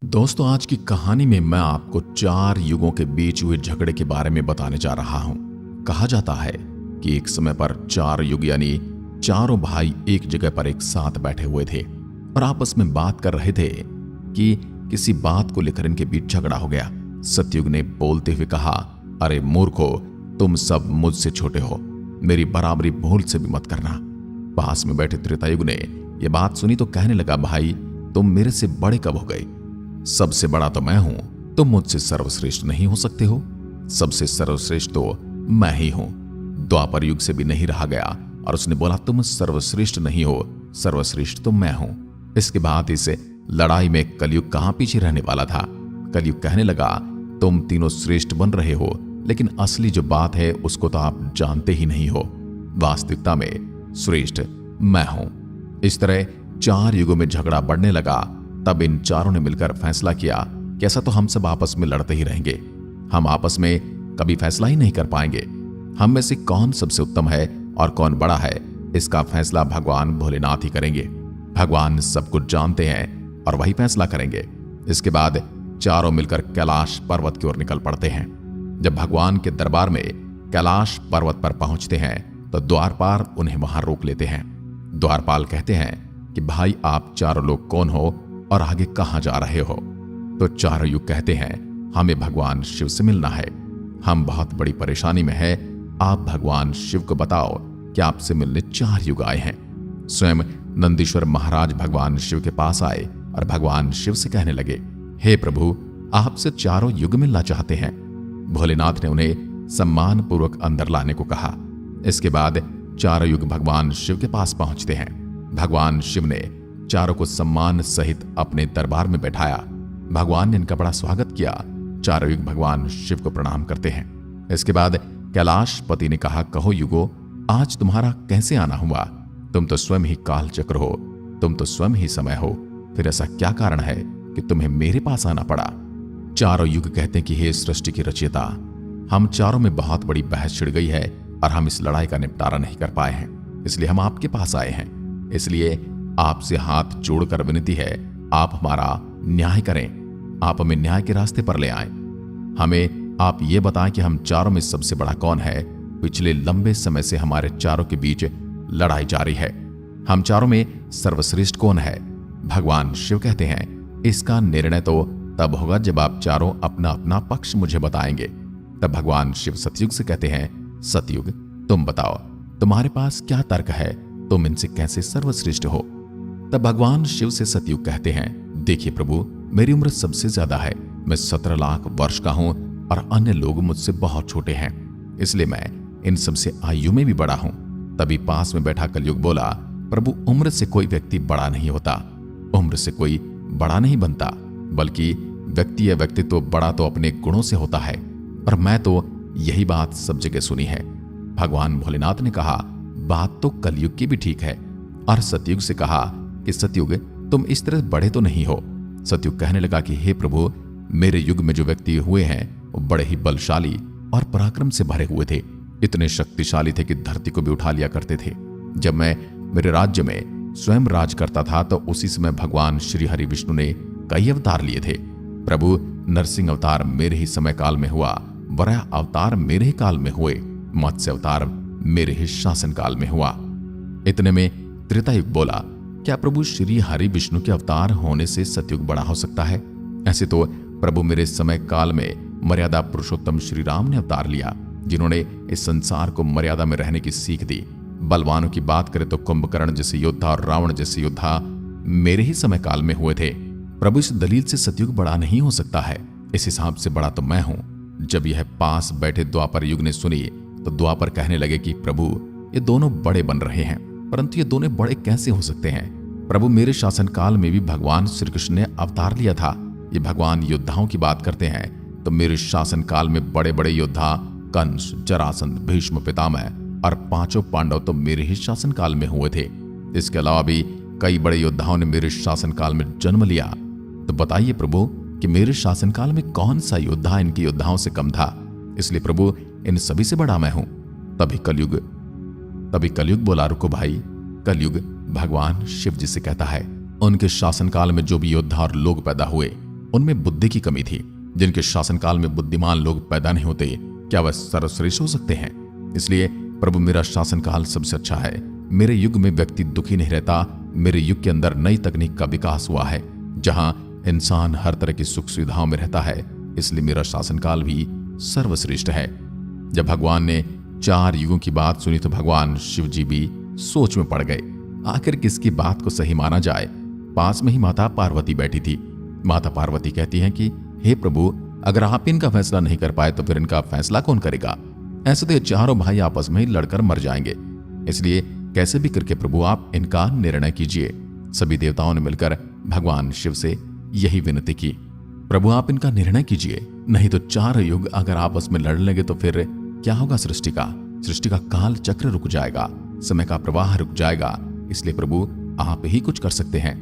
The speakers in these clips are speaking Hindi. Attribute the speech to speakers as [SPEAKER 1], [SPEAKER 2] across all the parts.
[SPEAKER 1] दोस्तों, आज की कहानी में मैं आपको 4 युगों के बीच हुए झगड़े के बारे में बताने जा रहा हूं। कहा जाता है कि एक समय पर 4 युग यानी चारों भाई एक जगह पर एक साथ बैठे हुए थे और आपस में बात कर रहे थे कि किसी बात को लेकर इनके बीच झगड़ा हो गया। सतयुग ने बोलते हुए कहा, अरे मूर्खो, तुम सब मुझसे छोटे हो, मेरी बराबरी भूल से भी मत करना। पास में बैठे त्रेतायुग ने यह बात सुनी तो कहने लगा, भाई तुम मेरे से बड़े कब हो गए? सबसे बड़ा तो मैं हूं, तुम मुझसे सर्वश्रेष्ठ नहीं हो सकते हो। सबसे सर्वश्रेष्ठ तो मैं ही हूं। द्वापर युग से भी नहीं रहा गया और उसने बोला, तुम सर्वश्रेष्ठ नहीं हो, सर्वश्रेष्ठ तो मैं हूं। इसके बाद इस लड़ाई में कलयुग कहां पीछे रहने वाला था। कलयुग कहने लगा, तुम तीनों श्रेष्ठ बन रहे हो, लेकिन असली जो बात है उसको तो आप जानते ही नहीं हो। वास्तविकता में श्रेष्ठ मैं हूं। इस तरह 4 युगों में झगड़ा बढ़ने लगा। तब इन चारों ने मिलकर फैसला किया कि ऐसा तो हम सब आपस में लड़ते ही रहेंगे, हम आपस में कभी फैसला ही नहीं कर पाएंगे। हम में से कौन सबसे उत्तम है और कौन बड़ा है, इसका फैसला भगवान भोलेनाथ ही करेंगे। भगवान सब कुछ जानते हैं और वही फैसला करेंगे। इसके बाद चारों मिलकर कैलाश पर्वत की ओर निकल पड़ते हैं। जब भगवान के दरबार में कैलाश पर्वत पर पहुंचते हैं तो द्वारपाल उन्हें वहां रोक लेते हैं। द्वारपाल कहते हैं कि भाई, आप चारों लोग कौन हो और आगे कहां जा रहे हो? तो चारों युग कहते हैं, हमें भगवान शिव से मिलना है, हम बहुत बड़ी परेशानी में हैं। आप भगवान शिव को बताओ कि आपसे मिलने 4 युग आए हैं। स्वयं नंदीश्वर महाराज भगवान शिव के पास आए और भगवान शिव से कहने लगे, हे प्रभु, आपसे चारों युग मिलना चाहते हैं। भोलेनाथ ने उन्हें सम्मान पूर्वक अंदर लाने को कहा। इसके बाद चारों युग भगवान शिव के पास पहुंचते हैं। भगवान शिव ने चारों को सम्मान सहित अपने दरबार में बैठाया। भगवान ने इनका बड़ा स्वागत किया। चारों युग भगवान शिव को प्रणाम करते हैं। इसके बाद कैलाशपति ने कहा, कहो युगो, आज तुम्हारा कैसे आना हुआ? तुम तो स्वयं ही काल चक्र हो, तुम तो स्वयं ही समय हो, फिर ऐसा क्या कारण है कि तुम्हें मेरे पास आना पड़ा? चारों युग कहते हैं कि हे सृष्टि की रचयिता, हम चारों में बहुत बड़ी बहस छिड़ गई है और हम इस लड़ाई का निपटारा नहीं कर पाए हैं, इसलिए हम आपके पास आए हैं। इसलिए आपसे हाथ जोड़कर विनती है, आप हमारा न्याय करें, आप हमें न्याय के रास्ते पर ले आएं। हमें आप ये बताएं कि हम चारों में सबसे बड़ा कौन है? पिछले लंबे समय से हमारे चारों के बीच लड़ाई जारी है। हम चारों में सर्वश्रेष्ठ कौन है? भगवान शिव कहते हैं, इसका निर्णय तो तब होगा जब आप चारों अपना अपना पक्ष मुझे बताएंगे। तब भगवान शिव सतयुग से कहते हैं, सतयुग, तुम बताओ, तुम्हारे पास क्या तर्क है? तुम इनसे कैसे सर्वश्रेष्ठ हो? तब भगवान शिव से सतयुग कहते हैं, देखिए प्रभु, मेरी उम्र सबसे ज्यादा है, मैं 17 लाख वर्ष का हूं और अन्य लोग मुझसे बहुत छोटे हैं, इसलिए मैं इन सबसे आयु में भी बड़ा हूं। तभी पास में बैठा कलयुग बोला, प्रभु, उम्र से कोई व्यक्ति बड़ा नहीं होता, उम्र से कोई बड़ा नहीं बनता, बल्कि व्यक्ति या व्यक्तित्व बड़ा तो अपने गुणों से होता है। और मैं तो यही बात सब जगह सुनी है। भगवान भोलेनाथ ने कहा, बात तो कलयुग की भी ठीक है। और सतयुग से कहा कि सतयुग, तुम इस तरह बड़े तो नहीं हो। सतयुग कहने लगा कि हे प्रभु, मेरे युग में जो व्यक्ति हुए हैं वो बड़े ही बलशाली और पराक्रम से भरे हुए थे, इतने शक्तिशाली थे कि धरती को भी उठा लिया करते थे। जब मैं मेरे राज्य में स्वयं राज करता था तो उसी समय भगवान श्री हरि विष्णु ने कई अवतार लिए थे। प्रभु, नरसिंह अवतार मेरे ही समय काल में हुआ, वराह अवतार मेरे ही काल में हुए, मत्स्य अवतार मेरे ही शासन काल में हुआ। इतने में त्रेतायुग बोला, क्या प्रभु श्री हरि विष्णु के अवतार होने से सतयुग बड़ा हो सकता है? ऐसे तो प्रभु मेरे समय काल में मर्यादा पुरुषोत्तम श्री राम ने अवतार लिया, जिन्होंने इस संसार को मर्यादा में रहने की सीख दी। बलवानों की बात करें तो कुंभकर्ण जैसे योद्धा और रावण जैसे योद्धा मेरे ही समय काल में हुए थे। प्रभु, इस दलील से सतयुग बड़ा नहीं हो सकता है, इस हिसाब से बड़ा तो मैं हूं। जब यह पास बैठे द्वापर युग ने सुनी तो द्वापर कहने लगे कि प्रभु, ये दोनों बड़े बन रहे हैं, परंतु ये दोनों बड़े कैसे हो सकते हैं? प्रभु, मेरे शासन काल में भी भगवान श्री कृष्ण ने अवतार लिया था। ये भगवान योद्धाओं की बात करते हैं तो मेरे शासन काल में बड़े बड़े योद्धा कंस, जरासंध, भीष्म पितामह और 5 पांडव तो मेरे ही शासन काल में हुए थे। इसके अलावा भी कई बड़े योद्धाओं ने मेरे शासन काल में जन्म लिया। तो बताइए प्रभु कि मेरे शासन काल में कौन सा योद्धा इनके योद्धाओं से कम था? इसलिए प्रभु, इन सभी से बड़ा मैं हूं। तभी कलयुग बोला, रुको भाई। कलयुग भगवान शिव जी से कहता है, उनके शासनकाल में जो भी योद्धा और लोग पैदा हुए उनमें बुद्धि की कमी थी। जिनके शासनकाल में बुद्धिमान लोग पैदा नहीं होते, क्या वह सर्वश्रेष्ठ हो सकते हैं? इसलिए प्रभु, मेरा शासनकाल सबसे अच्छा है। मेरे युग में व्यक्ति दुखी नहीं रहता। मेरे युग के अंदर नई तकनीक का विकास हुआ है, जहां इंसान हर तरह की सुख सुविधाओं में रहता है। इसलिए मेरा शासनकाल भी सर्वश्रेष्ठ है। जब भगवान ने 4 युगों की बात सुनी तो भगवान शिव जी भी सोच में पड़ गए। आखिर किसकी बात को सही माना जाए? पास में ही माता पार्वती बैठी थी। माता पार्वती कहती हैं कि हे प्रभु, अगर आप इनका फैसला नहीं कर पाए तो फिर इनका फैसला कौन करेगा? ऐसे तो ये चारों भाई आपस में ही लड़कर मर जाएंगे। इसलिए कैसे भी करके प्रभु आप इनका निर्णय कीजिए। सभी देवताओं ने मिलकर भगवान शिव से यही विनती की, प्रभु आप इनका निर्णय कीजिए, नहीं तो 4 युग अगर आपस में लड़ लेंगे तो फिर क्या होगा? सृष्टि का काल चक्र रुक जाएगा, समय का प्रवाह रुक जाएगा। इसलिए प्रभु आप ही कुछ कर सकते हैं।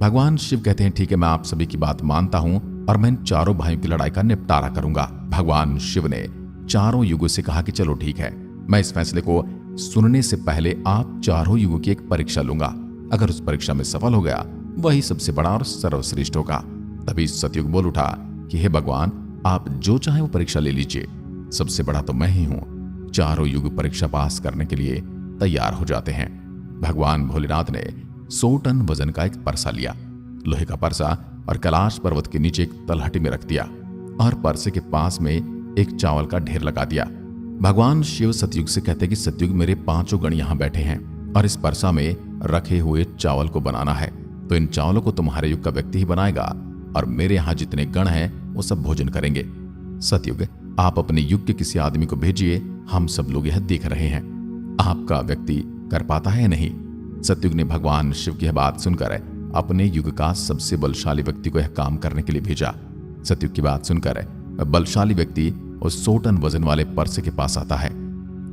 [SPEAKER 1] भगवान शिव कहते हैं ठीक है, मैं आप सभी की बात मानता हूं और मैं इन चारों भाइयों की लड़ाई का निपटारा करूंगा। भगवान शिव ने चारों युगों से कहा कि चलो ठीक है, मैं इस फैसले को सुनने से पहले आप चारों युगों की एक परीक्षा लूंगा। अगर उस परीक्षा में सफल हो गया, वही सबसे बड़ा और सर्वश्रेष्ठ होगा। तभी सतयुग बोल उठा कि हे भगवान, आप जो चाहे वो परीक्षा ले लीजिए, सबसे बड़ा तो मैं ही हूं। चारों युग परीक्षा पास करने के लिए तैयार हो जाते हैं। भगवान भोलेनाथ ने 100 टन वजन का एक परसा लिया, लोहे का परसा, और कैलाश पर्वत के नीचे एक तलहटी में रख दिया और परसे के पास में एक चावल का ढेर लगा दिया। भगवान शिव सतयुग से कहते कि सतयुग, मेरे 5 गण यहाँ बैठे हैं और इस परसा में रखे हुए चावल को बनाना है, तो इन चावलों को तुम्हारे युग का व्यक्ति ही बनाएगा और मेरे यहाँ जितने गण हैं वो सब भोजन करेंगे। सतयुग, आप अपने युग के किसी आदमी को भेजिए, हम सब लोग यह देख रहे हैं, आपका व्यक्ति कर पाता है या नहीं। सतयुग ने भगवान शिव की यह बात सुनकर अपने युग का सबसे बलशाली व्यक्ति को यह काम करने के लिए भेजा। सतयुग की बात सुनकर बलशाली व्यक्ति उस 100 टन वजन वाले परसे के पास आता है।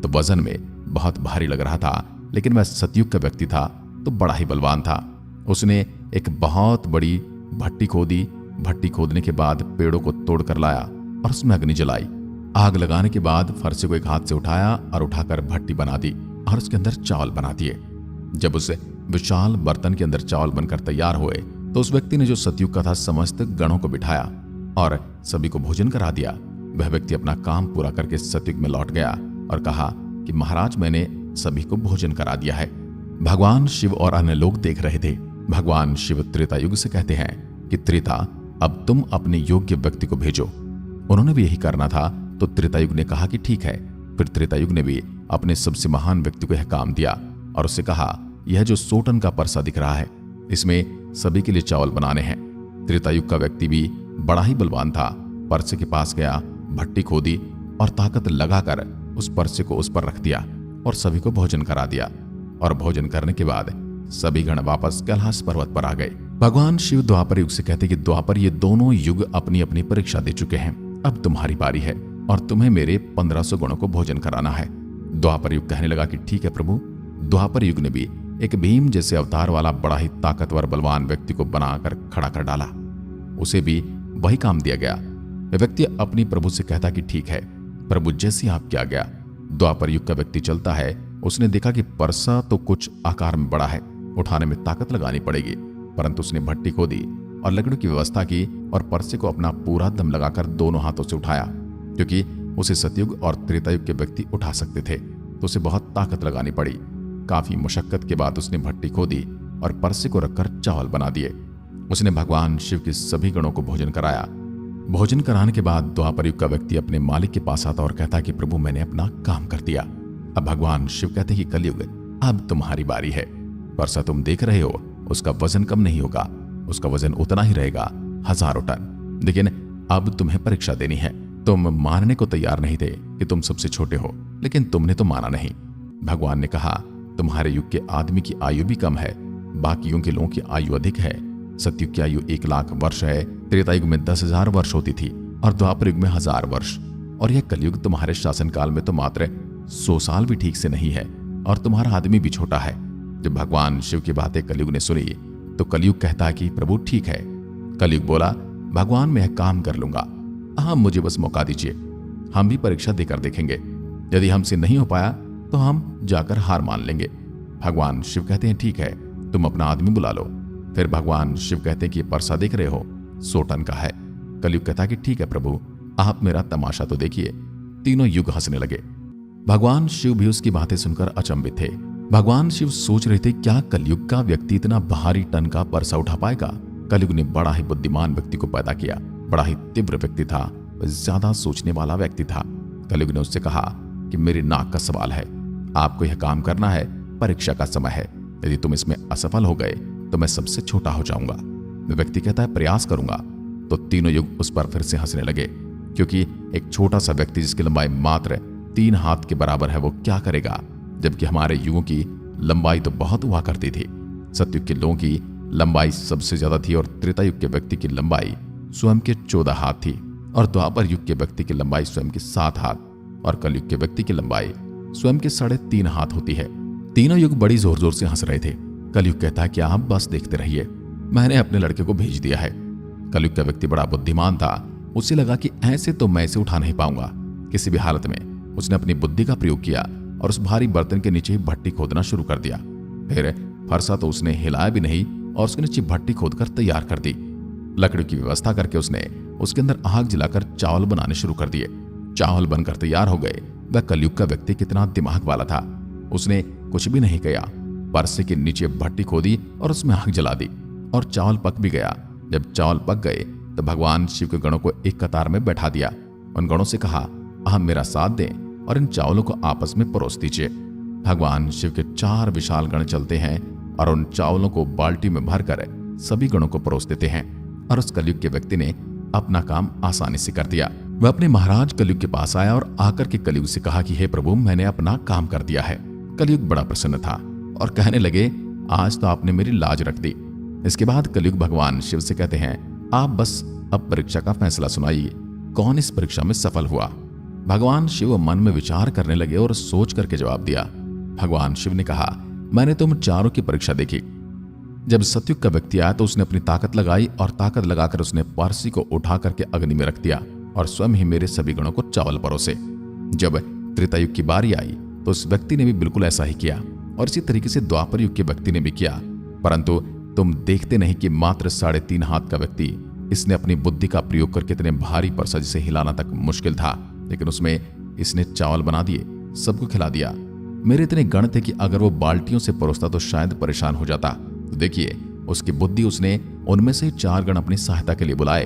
[SPEAKER 1] तो वजन में बहुत भारी लग रहा था, लेकिन वह सतयुग का व्यक्ति था तो बड़ा ही बलवान था। उसने एक बहुत बड़ी भट्टी खोदी। भट्टी खोदने के बाद पेड़ों को तोड़कर लाया और उसमें अग्नि जलाई। आग लगाने के बाद फरसे को एक हाथ से उठाया और उठाकर भट्टी बना दी और उसके अंदर चावल बना दिए। जब उस विशाल बर्तन के अंदर चावल बनकर तैयार हुए तो उस व्यक्ति ने जो सतयुग का था समस्त गणों को बिठाया और सभी को भोजन करा दिया। वह व्यक्ति अपना काम पूरा करके सतयुग में लौट गया और कहा कि महाराज, मैंने सभी को भोजन करा दिया है। भगवान शिव और अन्य लोग देख रहे थे। भगवान शिव त्रेता युग से कहते हैं कि त्रेता, अब तुम अपने योग्य व्यक्ति को भेजो। उन्होंने भी यही करना था, तो त्रेता युग ने कहा कि ठीक है। फिर त्रेता युग ने भी अपने सबसे महान व्यक्ति को यह काम दिया और उससे कहा, यह जो 100 टन का परसा दिख रहा है, इसमें सभी के लिए चावल बनाने हैं। त्रेता युग का व्यक्ति भी बड़ा ही बलवान था। परसे के पास गया, भट्टी खोदी और ताकत लगाकर उस परसे को उस पर रख दिया और सभी को भोजन करा दिया। और भोजन करने के बाद सभी गण वापस कैलाश पर्वत पर आ गए। भगवान शिव द्वापर युग से कहते कि द्वापर, ये दोनों युग अपनी अपनी परीक्षा दे चुके हैं, अब तुम्हारी बारी है और तुम्हें मेरे 1500 गणों को भोजन कराना है। द्वापर युग कहने लगा कि ठीक है प्रभु। द्वापर युग ने भी एक भीम जैसे अवतार वाला बड़ा ही ताकतवर बलवान व्यक्ति को बनाकर खड़ा कर डाला। उसे भी वही काम दिया गया। वह व्यक्ति अपनी प्रभु से कहता कि ठीक है प्रभु, जैसी आपकी आज्ञा। द्वापर युग का व्यक्ति चलता है। उसने देखा कि परसा तो कुछ आकार में बड़ा है, उठाने में ताकत लगानी पड़ेगी, परंतु उसने भट्टी खोदी और लकड़ी की व्यवस्था की और परसे को अपना पूरा दम लगाकर दोनों हाथों से उठाया। क्योंकि उसे सतयुग और त्रेतायुग के व्यक्ति उठा सकते थे, तो उसे बहुत ताकत लगानी पड़ी। काफी मुशक्कत के बाद उसने भट्टी खोदी और परसे को रखकर चावल बना दिए। उसने भगवान शिव के सभी गणों को भोजन कराया। भोजन कराने के बाद द्वापर युग का व्यक्ति अपने मालिक के पास आता और कहता कि प्रभु, मैंने अपना काम कर दिया। अब भगवान शिव कहते कि कलयुग, अब तुम्हारी बारी है। परसा तुम देख रहे हो, उसका वजन कम नहीं होगा, उसका वजन उतना ही रहेगा, 1000 टन। लेकिन अब तुम्हें परीक्षा देनी है। तुम मानने को तैयार नहीं थे कि तुम सबसे छोटे हो, लेकिन तुमने तो माना नहीं। भगवान ने कहा, तुम्हारे युग के आदमी की आयु भी कम है, बाकी युग के लोगों की आयु अधिक है। सतयुग की आयु 1 लाख वर्ष है, त्रेतायुग में 10,000 वर्ष होती थी और द्वापर युग में 1000 वर्ष, और यह कलयुग तुम्हारे शासनकाल में तो मात्र 100 साल भी ठीक से नहीं है और तुम्हारा आदमी भी छोटा है। जब भगवान शिव की बातें कलयुग ने सुनी तो कलयुग कहता कि प्रभु ठीक है। कलयुग बोला, भगवान मैं यह काम कर लूंगा, हाँ मुझे बस मौका दीजिए, हम भी परीक्षा देकर देखेंगे। यदि हमसे नहीं हो पाया तो हम जाकर हार मान लेंगे। भगवान शिव कहते हैं ठीक है, तुम अपना आदमी बुला लो। फिर भगवान शिव कहते हैं कि परसा देख रहे हो, 100 टन का है, कलयुग कहता है कि ठीक है प्रभु, आप मेरा तमाशा तो देखिए। तीनों युग हंसने लगे। भगवान शिव भी उसकी बातें सुनकर अचंभित थे। भगवान शिव सोच रहे थे क्या कलयुग का व्यक्ति इतना भारी टन का परसा उठा पाएगा। कलयुग ने बड़ा ही बुद्धिमान व्यक्ति को पैदा किया। बड़ा ही तीव्र व्यक्ति था, ज्यादा सोचने वाला व्यक्ति था। कलयुग ने उससे कहा कि मेरी नाक का सवाल है, आपको यह काम करना है, परीक्षा का समय है। यदि तुम इसमें असफल हो गए तो मैं सबसे छोटा हो जाऊंगा। व्यक्ति कहता है प्रयास करूंगा। तो तीनों युग उस पर फिर से हंसने लगे, क्योंकि एक छोटा सा व्यक्ति जिसकी लंबाई मात्र 3 हाथ के बराबर है वो क्या करेगा, जबकि हमारे युगों की लंबाई तो बहुत हुआ करती थी। सतयुग के लोगों की लंबाई सबसे ज्यादा थी और त्रेता युग के व्यक्ति की लंबाई स्वयं के 14 हाथ थी और द्वापर युग के व्यक्ति की लंबाई स्वयं के 7 हाथ और कलयुग के व्यक्ति की लंबाई स्वयं के 3.5 हाथ होती है। तीनों युग बड़ी जोर जोर से हंस रहे थे। कलयुग कहता है कि आप बस देखते रहिए, मैंने अपने लड़के को भेज दिया है। कलयुग का व्यक्ति बड़ा बुद्धिमान था। उसे लगा कि ऐसे तो मैं इसे उठा नहीं पाऊंगा। किसी भी हालत में उसने अपनी बुद्धि का प्रयोग किया और उस भारी बर्तन के नीचे भट्टी खोदना शुरू कर दिया। फिर फरसा तो उसने हिलाया भी नहीं और उसके नीचे भट्टी खोदकर तैयार कर दी। लकड़ी की व्यवस्था करके उसने उसके अंदर आग जलाकर चावल बनाने शुरू कर दिए। चावल बनकर तैयार हो गए। वह कलयुग का व्यक्ति कितना दिमाग वाला था, उसने कुछ भी नहीं किया। परसे के नीचे भट्टी खोदी और उसमें आग जला दी और चावल पक भी गया। जब चावल पक गए तो भगवान शिव के गणों को एक कतार में बैठा दिया। उन गणों से कहा आप मेरा साथ दें और इन चावलों को आपस में परोस दीजिए। भगवान शिव के 4 विशाल गण चलते हैं और उन चावलों को बाल्टी में भरकर सभी गणों को परोस देते हैं और उस कलयुग के व्यक्ति ने अपना काम आसानी से कर दिया। वह अपने महाराज कलयुग के पास आया और आकर के कलयुग से कहा कि हे प्रभु, मैंने अपना काम कर दिया है। कलयुग बड़ा प्रसन्न था और कहने लगे आज तो आपने मेरी लाज रख दी। इसके बाद कलयुग भगवान शिव से कहते हैं आप बस अब परीक्षा का फैसला सुनाइए, कौन इस परीक्षा में सफल हुआ। भगवान शिव मन में विचार करने लगे और सोच करके जवाब दिया। भगवान शिव ने कहा मैंने तुम चारों की परीक्षा देखी। जब सतयुग का व्यक्ति आया तो उसने अपनी ताकत लगाई और ताकत लगाकर उसने पारसी को उठा करके अग्नि में रख दिया और स्वयं ही मेरे सभी गणों को चावल परोसे। जब त्रेतायुग की बारी आई तो उस व्यक्ति ने भी बिल्कुल ऐसा ही किया और इसी तरीके से द्वापर युग के व्यक्ति ने भी किया। परंतु तुम देखते नहीं कि मात्र 3.5 हाथ का व्यक्ति, इसने अपनी बुद्धि का प्रयोग करके इतने भारी परसा जिसे हिलाना तक मुश्किल था, लेकिन उसमें इसने चावल बना दिए, सबको खिला दिया। मेरे इतने गण थे कि अगर वो बाल्टियों से परोसता तो शायद परेशान हो जाता। तो देखिए उसकी बुद्धि, उसने उनमें से 4 गण अपनी सहायता के लिए बुलाए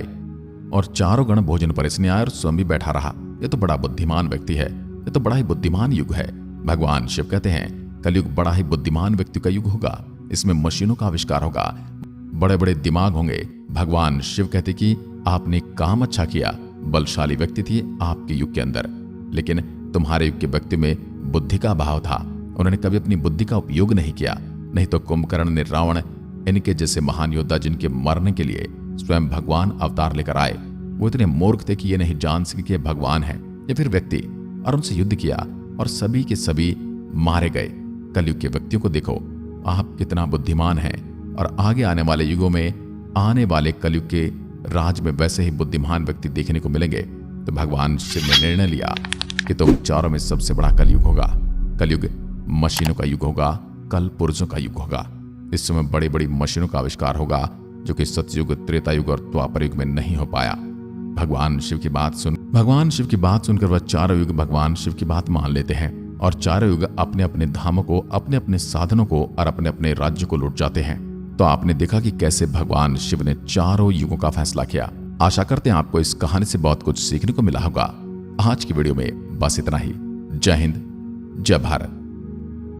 [SPEAKER 1] और चारों गण भोजन परोसने आए और स्वयं भी बैठा रहा। ये तो बड़ा बुद्धिमान व्यक्ति है, ये तो बड़ा ही बुद्धिमान युग है। भगवान शिव कहते हैं कलयुग बड़ा ही बुद्धिमान व्यक्ति का युग होगा। इसमें मशीनों का आविष्कार होगा, बड़े बड़े दिमाग होंगे। भगवान शिव कहते कि आपने काम अच्छा किया, बलशाली व्यक्ति थी आपके युग के अंदर, लेकिन तुम्हारे युग के व्यक्ति में बुद्धि का अभाव था। उन्होंने कभी अपनी बुद्धि का उपयोग नहीं किया। नहीं तो कुंभकर्ण ने रावण, इनके जैसे महान योद्धा जिनके मरने के लिए स्वयं भगवान अवतार लेकर आए, वो इतने मूर्ख थे कि ये नहीं जान सके कि भगवान है या फिर व्यक्ति, और उनसे युद्ध किया और सभी के सभी मारे गए। कलयुग के व्यक्तियों को देखो, आप कितना बुद्धिमान हैं और आगे आने वाले युगों में, आने वाले कलयुग के राज में वैसे ही बुद्धिमान व्यक्ति देखने को मिलेंगे। तो भगवान शिव ने निर्णय लिया कि तुम चारों में सबसे बड़ा कलयुग होगा। कलयुग मशीनों का युग होगा, कल पुरुषों का युग होगा। इस समय बड़ी बड़ी मशीनों का आविष्कार होगा जो कि सतयुग, त्रेता युग और द्वापर युग में नहीं हो पाया। भगवान शिव की बात सुनकर वह चारों युग भगवान शिव की बात मान लेते हैं और चारों युग अपने अपने धामों को, अपने अपने साधनों को और अपने अपने राज्य को लौट जाते हैं। तो आपने देखा कि कैसे भगवान शिव ने चारों युगों का फैसला किया। आशा करते हैं आपको इस कहानी से बहुत कुछ सीखने को मिला होगा। आज की वीडियो में बस इतना ही। जय हिंद, जय भारत।